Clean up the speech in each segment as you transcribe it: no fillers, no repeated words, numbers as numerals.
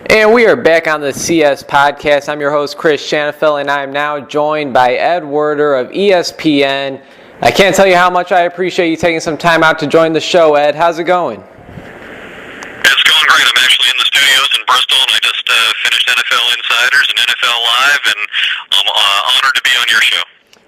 And we are back on the CS Podcast. I'm your host, Chris Shanafel, and I am now joined by Ed Werder of ESPN. I can't tell you how much I appreciate you taking some time out to join the show, Ed. How's it going? It's going great. I'm actually in the studios in Bristol, and I just finished NFL Insiders and NFL Live, and I'm honored to be on your show.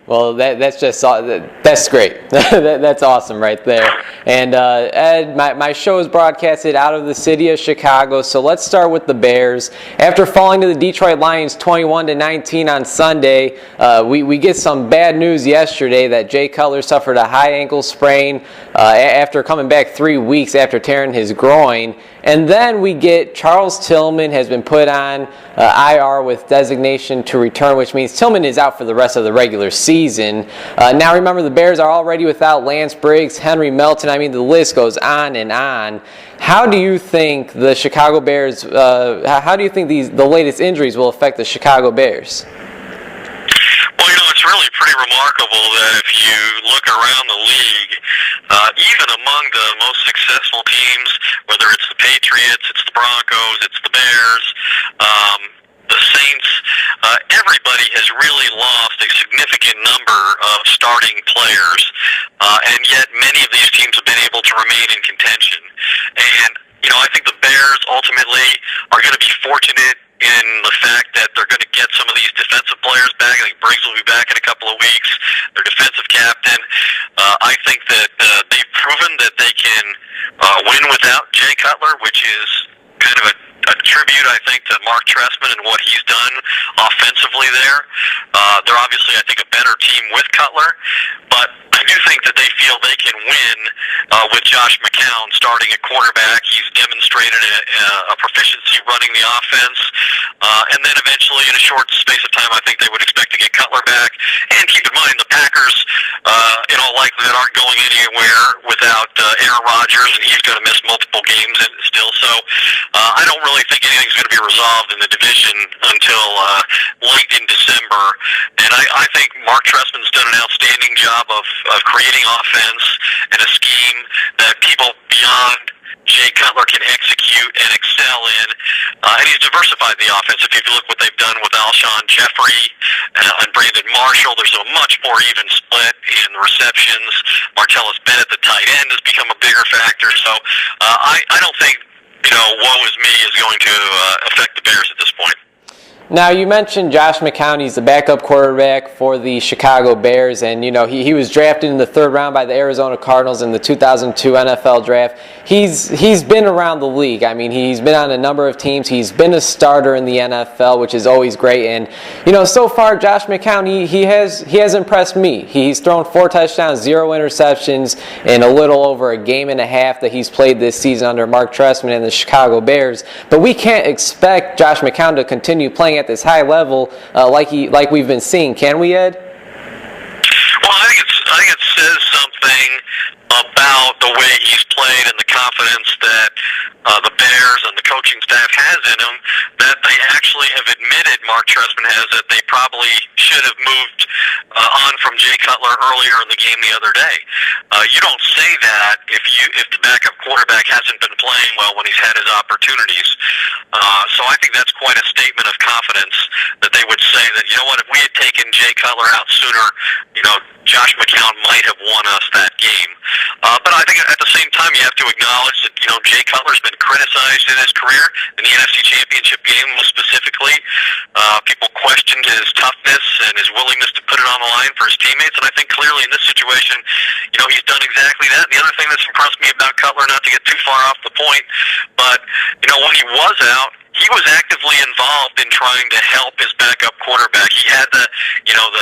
Well, that's great. That's awesome right there. And Ed, my show is broadcasted out of the city of Chicago, so let's start with the Bears. After falling to the Detroit Lions 21-19 on Sunday, we get some bad news yesterday that Jay Cutler suffered a high ankle sprain after coming back 3 weeks after tearing his groin. And then we get Charles Tillman has been put on IR with designation to return, which means Tillman is out for the rest of the regular season. Now remember, the Bears are already without Lance Briggs, Henry Melton. I mean, the list goes on and on. How do you think the Chicago Bears, how do you think the latest injuries will affect the Chicago Bears? Well, it's really pretty remarkable that if you look around the league, even among the most successful teams, whether it's the Patriots, it's the Broncos, it's the Bears, the Saints, everybody has really lost a significant number of starting players, and yet many of these teams have been able to remain in contention. And, I think the Bears ultimately are going to be fortunate in the fact that they're going to get some of these defensive players back. I think Briggs will be back in a couple of weeks, their defensive captain. I think that they've proven that they can win without Jay Cutler, which is kind of a tribute, I think, to Mark Trestman and what he's done offensively there. They're obviously, I think, a better team with Cutler, but I do think that they feel they can win with Josh McCown starting at quarterback. He's demonstrated a proficiency running the offense, and then eventually, in a short space of time, I think they would expect to get Cutler back. And keep in mind, the Packers, in all likelihood, aren't going anywhere without Aaron Rodgers, and he's going to miss multiple games still. So I don't really think anything's going to be resolved in the division until late in December. And I think Mark Trestman's done an outstanding job of creating offense and a scheme that people beyond Jay Cutler can execute and excel in. And he's diversified the offense. If you look what they've done with Alshon Jeffrey and Brandon Marshall, there's a much more even split in the receptions. Martellus Bennett, the tight end, has become a bigger factor. So I don't think, woe is me is going to affect the Bears at this point. Now, you mentioned Josh McCown. He's the backup quarterback for the Chicago Bears, and, he was drafted in the third round by the Arizona Cardinals in the 2002 NFL Draft. He's been around the league. I mean, he's been on a number of teams. He's been a starter in the NFL, which is always great. And, so far, Josh McCown, he has impressed me. He's thrown 4 touchdowns, 0 interceptions in a little over a game and a half that he's played this season under Mark Trestman and the Chicago Bears. But we can't expect Josh McCown to continue playing at this high level like we've been seeing, can we, Ed? Well, I think it says something about the way he's played and the confidence that the Bears and the coaching staff has in him, that they actually have admitted, Mark Trestman has, that they probably should have moved on from Jay Cutler earlier in the game the other day. You don't say that if the backup quarterback hasn't been playing well when he's had his opportunities. So I think that's quite a statement of confidence that they would say that, if we had taken Jay Cutler out sooner, Josh McCown might have won us that game. But I think at the same time, you have to acknowledge that, Jay Cutler's been criticized in his career, in the NFC Championship game specifically. People questioned his toughness and his willingness to put it on the line for his teammates, and I think clearly in this situation, he's done exactly that. The other thing that's impressed me about Cutler, not to get too far off the point, but, when he was out, he was actively involved in trying to help his backup quarterback. He had the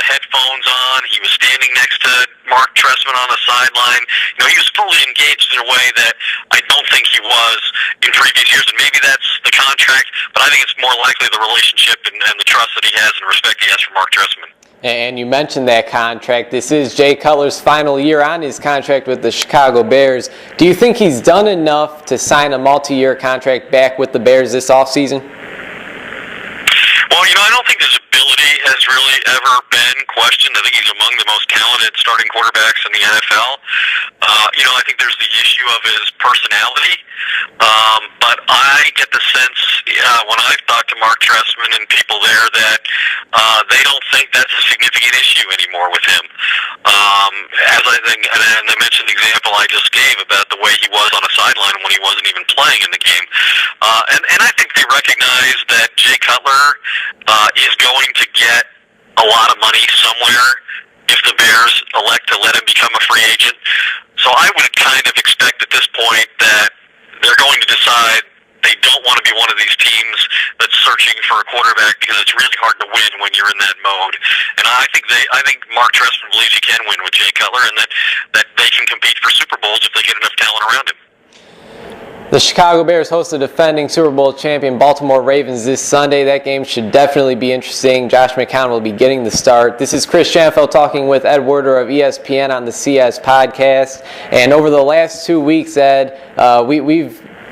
headphones on. He was standing next to Mark Trestman on the sideline. He was fully engaged in a way that I don't think he was in previous years. And maybe that's the contract, but I think it's more likely the relationship and the trust that he has and respect he has for Mark Trestman. And you mentioned that contract. This is Jay Cutler's final year on his contract with the Chicago Bears. Do you think he's done enough to sign a multi-year contract back with the Bears this offseason? Well, I don't think his ability has really ever been questioned. I think he's among the most talented starting quarterbacks in the NFL. I think there's the issue of his personality, but I get the sense when I've talked to Mark Trestman and people there, that they don't think that's a significant issue anymore with him. As I think, and I mentioned the example I just gave about the way he was on a sideline when he wasn't even playing in the game. And I think they recognize that Jay Cutler is going to get a lot of money somewhere if the Bears elect to let him become a free agent. So I would kind of expect at this point that they're going to decide they don't want to be one of these teams that's searching for a quarterback, because it's really hard to win when you're in that mode. And I think Mark Trestman believes he can win with Jay Cutler, and that they can compete for Super Bowls if they get enough talent around him. The Chicago Bears host the defending Super Bowl champion Baltimore Ravens this Sunday. That game should definitely be interesting. Josh McCown will be getting the start. This is Chris Schanfeld talking with Ed Werder of ESPN on the CS podcast. And over the last 2 weeks, Ed,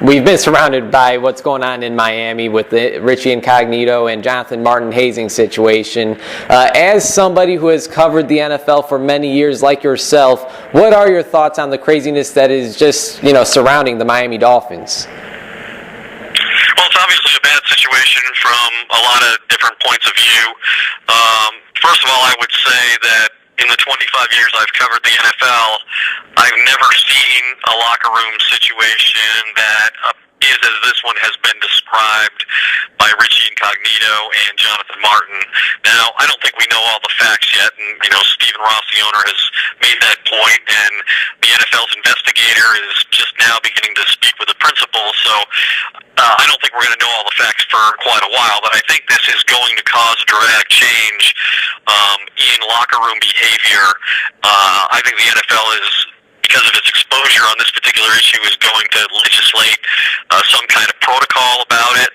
we've been surrounded by what's going on in Miami with the Richie Incognito and Jonathan Martin hazing situation. As somebody who has covered the NFL for many years like yourself, what are your thoughts on the craziness that is just, surrounding the Miami Dolphins? Well, it's obviously a bad situation from a lot of different points of view. First of all, I would say that in the 25 years I've covered the NFL, I've never seen a locker room situation that is as this one has been described by Richie Incognito and Jonathan Martin. Now, I don't think we know all the facts yet, and Stephen Ross, the owner, has made that point, and the NFL's investigator is just now beginning to speak with the principal. So I don't think we're going to know all the facts for quite a while, but I think this is going to cause dramatic change in locker room behavior. I think the NFL is, because of its exposure on this particular issue, is going to legislate some kind of protocol about it.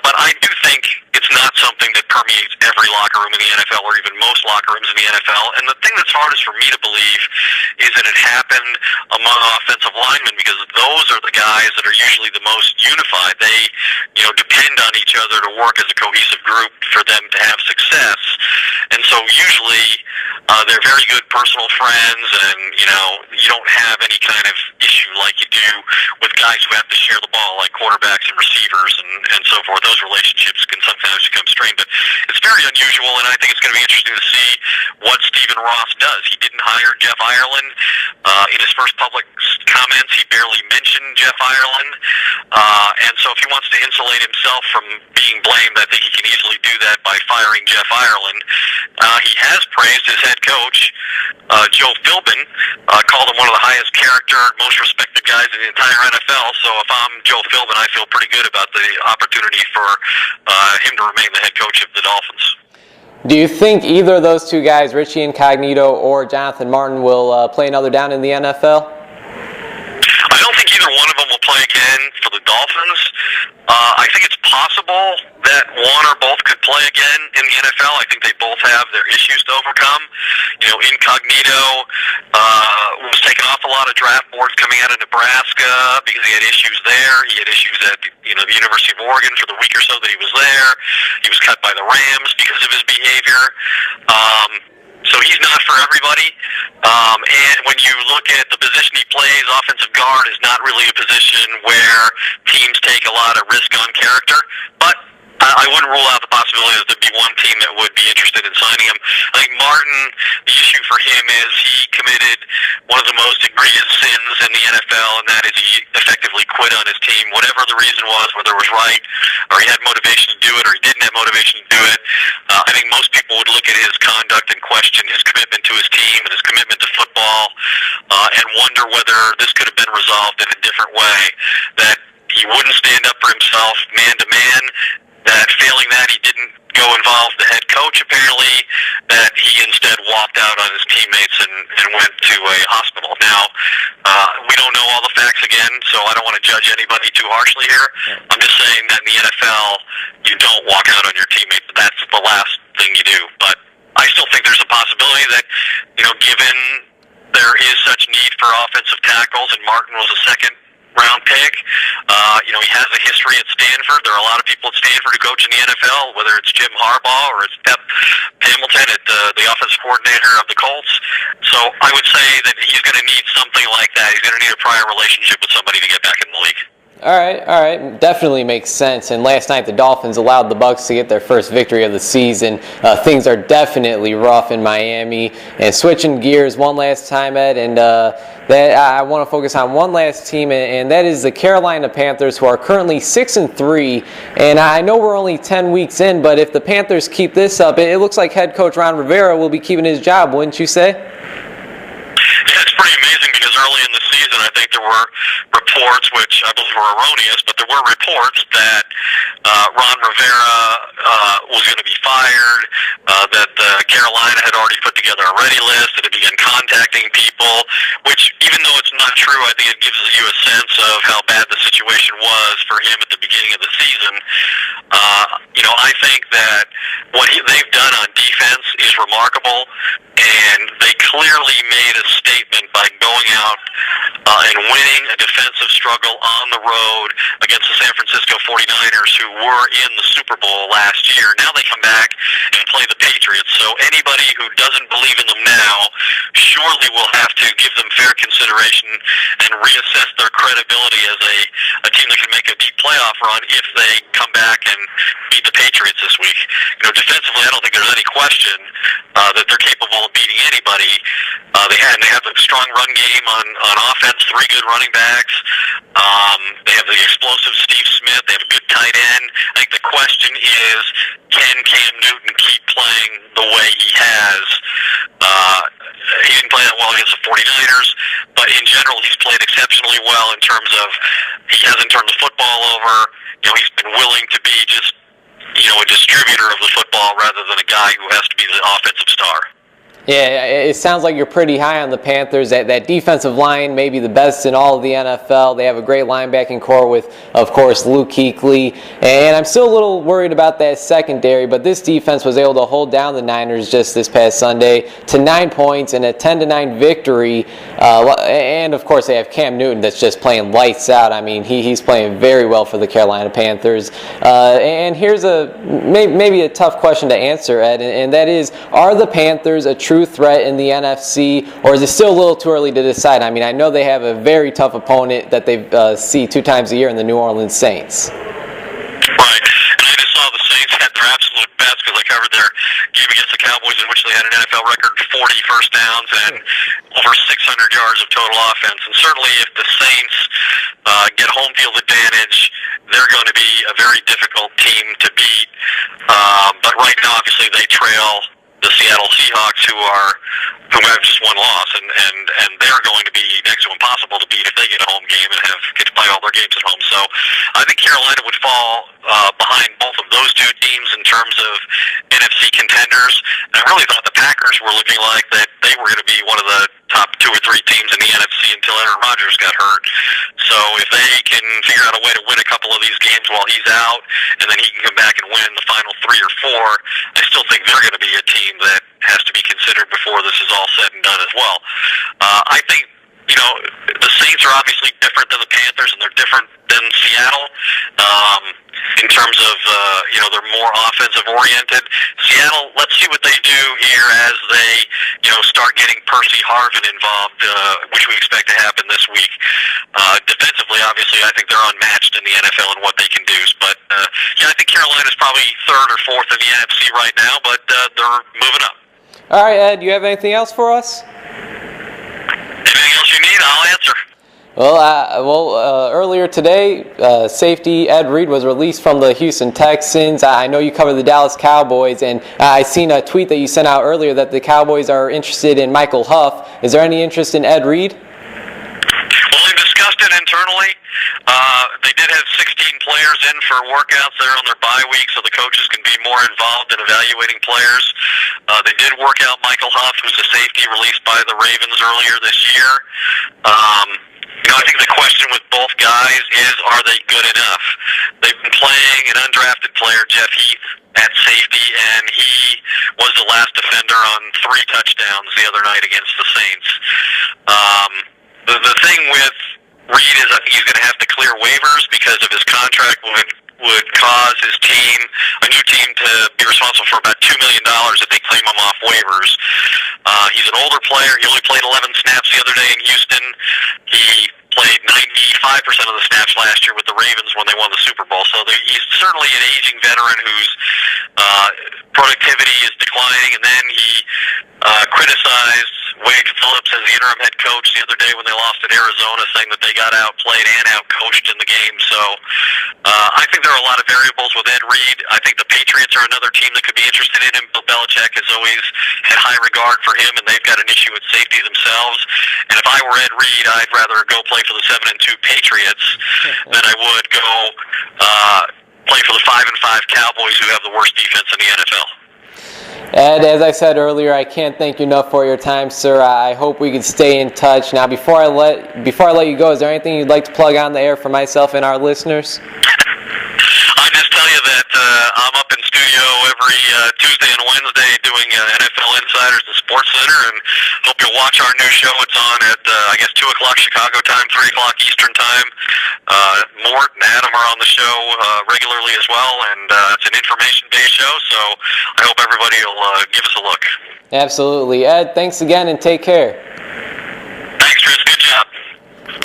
But I do think it's not something that permeates every locker room in the NFL, or even most locker rooms in the NFL. And the thing that's hardest for me to believe is that it happened among offensive linemen, because those are the guys that are usually the most unified. They, depend on each other to work as a cohesive group for them to have success. And so usually they're very good personal friends, and you don't have any kind of issue like you do with guys who have to share the ball, like quarterbacks and receivers and so forth. Those relationships can sometimes become strained, but it's very unusual, and I think it's going to be interesting to see what Stephen Ross does. He didn't hire Jeff Ireland. In his first public comments, he barely mentioned Jeff Ireland, and so if he wants to insulate himself from being blamed, I think he can easily do that by firing Jeff Ireland. He has praised his head coach, Joe Philbin, called him one of the highest character, most respected guys in the entire NFL. So if I'm Joe Philbin, I feel pretty good about the opportunity for him to remain the head coach of the Dolphins. Do you think either of those two guys, Richie Incognito or Jonathan Martin, will play another down in the NFL? I don't think either one of them will play again for the Dolphins. I think it's possible that one or both could play again in the NFL. I think they both have their issues to overcome. Incognito was taking off a lot of draft boards coming out of Nebraska because he had issues there. He had issues at the University of Oregon for the week or so that he was there. He was cut by the Rams because of his behavior. So he's not for everybody. And when you look at the position he plays, offensive guard is not really a position where teams take a lot of risk on character. But I wouldn't rule out the possibility that there'd be one team that would be interested in signing him. I think Martin, the issue for him is he committed one of the most egregious sins in the NFL, and that is he effectively quit on his team, whatever the reason was, whether it was right, or he had motivation to do it, or he didn't have motivation to do it. I think most people would look at his conduct and question his commitment to his team and his commitment to football, and wonder whether this could have been resolved in a different way, that he wouldn't stand up for himself man to man, that failing that he didn't go involve the head coach apparently, that he instead walked out on his teammates and went to a hospital. Now, we don't know all the facts again, so I don't want to judge anybody too harshly here. I'm just saying that in the NFL, you don't walk out on your teammates. That's the last thing you do. But I still think there's a possibility that, given there is such need for offensive tackles, and Martin was a second-round pick. He has a history at Stanford. There are a lot of people at Stanford who coach in the NFL, whether it's Jim Harbaugh or it's Pep Hamilton, the offensive coordinator of the Colts. So I would say that he's going to need something like that. He's going to need a prior relationship with somebody to get back in the league. All right. Definitely makes sense. And last night the Dolphins allowed the Bucs to get their first victory of the season. Things are definitely rough in Miami. And switching gears one last time, Ed, and that I want to focus on one last team, and that is the Carolina Panthers, who are currently 6-3. And I know we're only 10 weeks in, but if the Panthers keep this up, it looks like head coach Ron Rivera will be keeping his job, wouldn't you say? Yeah, it's pretty amazing because early in the season, I think there were reports, which I believe were erroneous, but there were reports that Ron Rivera was going to be fired, that Carolina had already put together a ready list, that it began contacting people, which, even though it's not true, I think it gives you a sense of how bad the situation was for him at the beginning of the season. I think that what they've done on defense is remarkable, and they clearly made a statement by going out and winning a defensive struggle on the road against the San Francisco 49ers, who were in the Super Bowl last year. Now they come back and play the Patriots. So anybody who doesn't believe in them now surely will have to give them fair consideration and reassess their credibility as a team that can make a deep playoff run if they come back and beat the Patriots this week. Defensively, I don't think there's any question that they're capable of beating anybody. They have a strong run game on offense, 3 good running backs. They have the explosive Steve Smith. They have a good tight end. I think the question is, can Cam Newton keep playing the way he has? He didn't play that well against the 49ers, but in general, he's played exceptionally well in terms of he hasn't turned the football over. He's been willing to be just a distributor of the football rather than a guy who has to be the offensive star. Yeah, it sounds like you're pretty high on the Panthers. That defensive line may be the best in all of the NFL. They have a great linebacking core with, of course, Luke Kuechly. And I'm still a little worried about that secondary, but this defense was able to hold down the Niners just this past Sunday to 9 points and a 10-9 victory. And, of course, they have Cam Newton that's just playing lights out. I mean, he's playing very well for the Carolina Panthers. And here's maybe a tough question to answer, Ed, and that is, are the Panthers a true threat in the NFC, or is it still a little too early to decide? I mean, I know they have a very tough opponent that they see 2 times a year in the New Orleans Saints. Right, and I just saw the Saints had their absolute best because I covered their game against the Cowboys, in which they had an NFL record 40 first downs and over 600 yards of total offense. And certainly if the Saints get home field advantage, they're going to be a very difficult team to beat. But right now, obviously, they trail the Seattle Seahawks, who have just one loss, and they're going to be next to impossible to beat if they get a home game and get to play all their games at home. So I think Carolina would fall behind both of those 2 teams in terms of NFC contenders. And I really thought the Packers were looking like that they were going to be one of the top 2 or 3 teams in the NFC until Aaron Rodgers got hurt. So if they can figure out a way to win a couple of these games while he's out, and then he can come back and win the final 3 or 4, I still think they're going to be a team that has to be considered before this is all said and done as well. I think, the Saints are obviously different than the Panthers, and they're different than Seattle in terms of, they're more offensive-oriented. Seattle, let's see what they do here as they, start getting Percy Harvin involved, which we expect to happen this week. Defensively, obviously, I think they're unmatched in the NFL and what they can do. But, I think Carolina's probably 3rd or 4th in the NFC right now, but they're moving up. All right, Ed, do you have anything else for us? Anything else you need, I'll answer. Well, earlier today, safety Ed Reed was released from the Houston Texans. I know you cover the Dallas Cowboys, and I seen a tweet that you sent out earlier that the Cowboys are interested in Michael Huff. Is there any interest in Ed Reed? Well, they discussed it internally. They did have 16 players in for workouts there on their bye week, so the coaches can be more involved in evaluating players. They did work out Michael Huff, who's a safety released by the Ravens earlier this year. I think the question with both guys is, are they good enough? They've been playing an undrafted player, Jeff Heath, at safety, and he was the last defender on 3 touchdowns the other night against the Saints. The thing with Reed is I think he's going to have to clear waivers because of his contract would cause his team, a new team, to be responsible for about $2 million if they claim him off waivers. He's an older player. He only played 11 snaps the other day in Houston. He played 95% of the snaps last year with the Ravens when they won the Super Bowl. So he's certainly an aging veteran whose productivity is declining. And then he criticized Wade Phillips as the interim head coach the other day when they lost at Arizona, saying that they got outplayed and outcoached in the game. So I think there are a lot of variables with Ed Reed. I think the Patriots are another team that could be interested in him. Bill Belichick has always had high regard for him, and they've got an issue at safety themselves. And if I were Ed Reed, I'd rather go play for the 7-2 Patriots than I would go play for the 5-5 Cowboys, who have the worst defense in the NFL. Ed, as I said earlier, I can't thank you enough for your time, sir. I hope we can stay in touch. Now, before I let you go, is there anything you'd like to plug on the air for myself and our listeners? I just tell you that I'm up in studio every Tuesday and Wednesday doing NFL Insiders and Sports Center, and hope you'll watch our new show. It's on at 2 o'clock Chicago time, 3 o'clock Eastern time. Mort and Adam are on the show regularly as well, and it's an information-based show, so I hope everybody will give us a look. Absolutely. Ed, thanks again, and take care.